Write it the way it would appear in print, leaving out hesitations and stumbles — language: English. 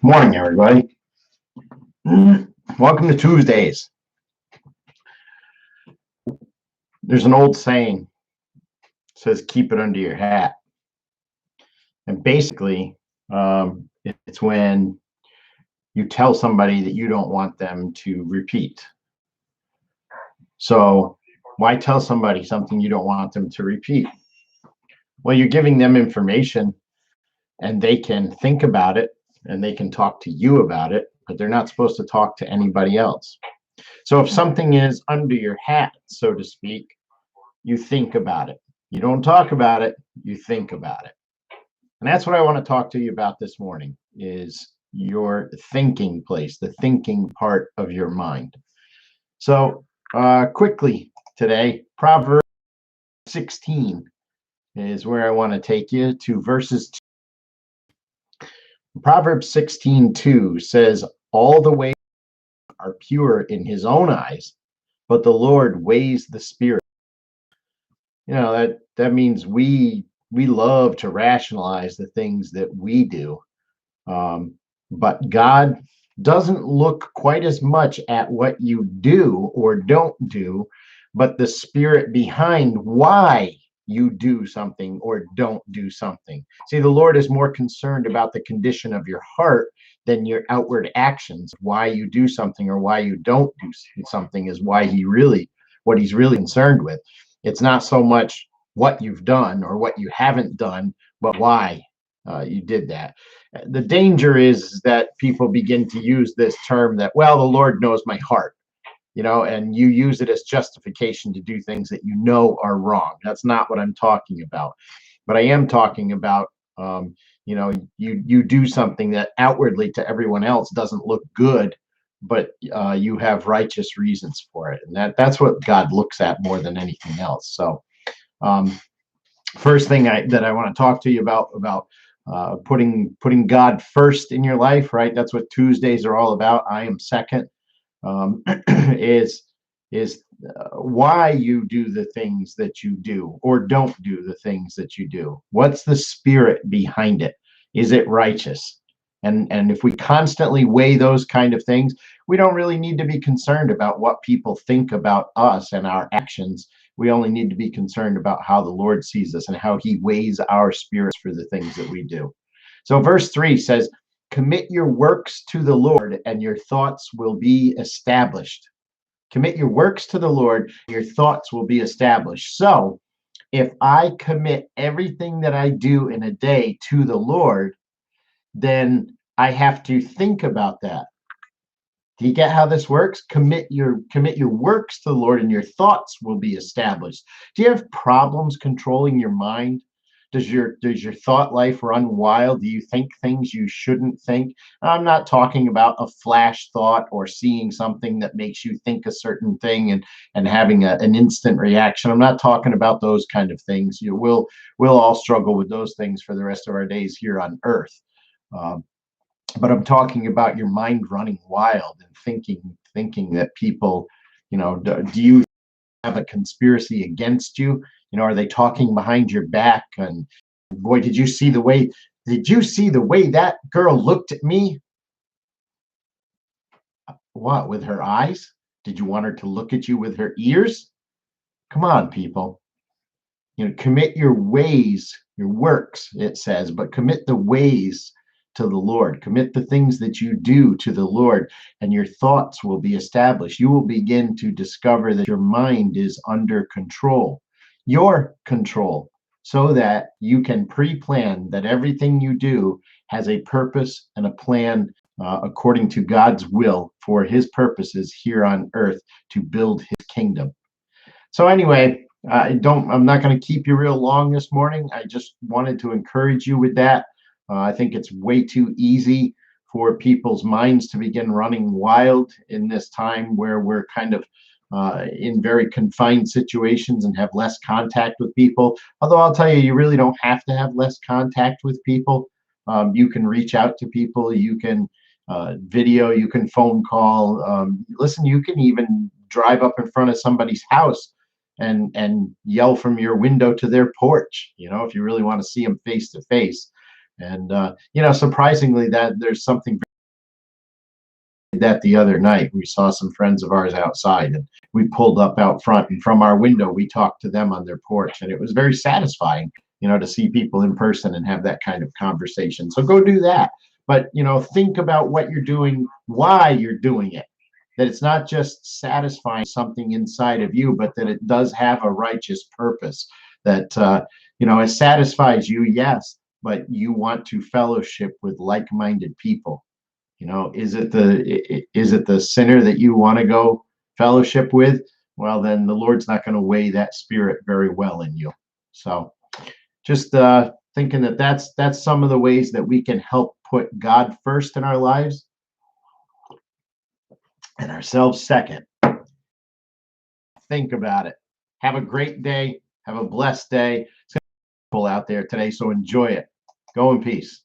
Morning, everybody. Welcome to Tuesdays. There's an old saying, it says, keep it under your hat. And basically, it's when you tell somebody that you don't want them to repeat. So why tell somebody something you don't want them to repeat? Well, you're giving them information and they can think about it and they can talk to you about it, but they're not supposed to talk to anybody else. So if something is under your hat, so to speak, you think about it. You don't talk about it, you think about it. And that's what I want to talk to you about this morning, is your thinking place, the thinking part of your mind. So quickly today, Proverbs 16 is where I want to take you to verses 2. Proverbs 16:2 says, all the ways are pure in his own eyes, but the Lord weighs the spirit. That means we love to rationalize the things that we do, but God doesn't look quite as much at what you do or don't do, but the spirit behind why you do something or don't do something. See, the Lord is more concerned about the condition of your heart than your outward actions. Why you do something or why you don't do something is what he's really concerned with. It's not so much what you've done or what you haven't done, but why you did that. The danger is that people begin to use this term that, well, the Lord knows my heart, and you use it as justification to do things that you know are wrong. That's not what I'm talking about. But I am talking about, you do something that outwardly to everyone else doesn't look good, but you have righteous reasons for it. And that's what God looks at more than anything else. So first thing that I want to talk to you about putting God first in your life, right? That's what Tuesdays are all about. I am second. Is why you do the things that you do or don't do the things that you do. What's the spirit behind it? Is it righteous? And if we constantly weigh those kind of things, we don't really need to be concerned about what people think about us and our actions. We only need to be concerned about how the Lord sees us and how he weighs our spirits for the things that we do. So verse 3 says, commit your works to the Lord and your thoughts will be established. Commit your works to the Lord, your thoughts will be established. So if I commit everything that I do in a day to the Lord, then I have to think about that. Do you get how this works? Commit your works to the Lord and your thoughts will be established. Do you have problems controlling your mind? Does your thought life run wild? Do you think things you shouldn't think? I'm not talking about a flash thought or seeing something that makes you think a certain thing and having an instant reaction. I'm not talking about those kind of things. We'll all struggle with those things for the rest of our days here on earth. But I'm talking about your mind running wild and thinking that people, do you have a conspiracy against you? Are they talking behind your back? And boy, did you see the way that girl looked at me? What, with her eyes? Did you want her to look at you with her ears? Come on, people. Commit your ways, your works, it says, but commit the ways to the Lord. Commit the things that you do to the Lord, and your thoughts will be established. You will begin to discover that your mind is under control, your control, so that you can pre-plan that everything you do has a purpose and a plan according to God's will for his purposes here on earth to build his kingdom. So anyway, I'm not going to keep you real long this morning. I just wanted to encourage you with that. I think it's way too easy for people's minds to begin running wild in this time where we're kind of in very confined situations and have less contact with people. Although I'll tell you, you really don't have to have less contact with people. You can reach out to people. You can video. You can phone call. Listen, you can even drive up in front of somebody's house and yell from your window to their porch, if you really want to see them face to face. And surprisingly, that there's something that the other night. We saw some friends of ours outside, and we pulled up out front, and from our window we talked to them on their porch, and it was very satisfying, to see people in person and have that kind of conversation. So go do that. But think about what you're doing, why you're doing it, that it's not just satisfying something inside of you, but that it does have a righteous purpose, that it satisfies you, yes, but you want to fellowship with like-minded people. Is it the sinner that you want to go fellowship with? Well, then the Lord's not going to weigh that spirit very well in you. So just thinking that that's some of the ways that we can help put God first in our lives and ourselves second. Think about it. Have a great day. Have a blessed day. It's going to be beautiful out there today, so enjoy it. Go in peace.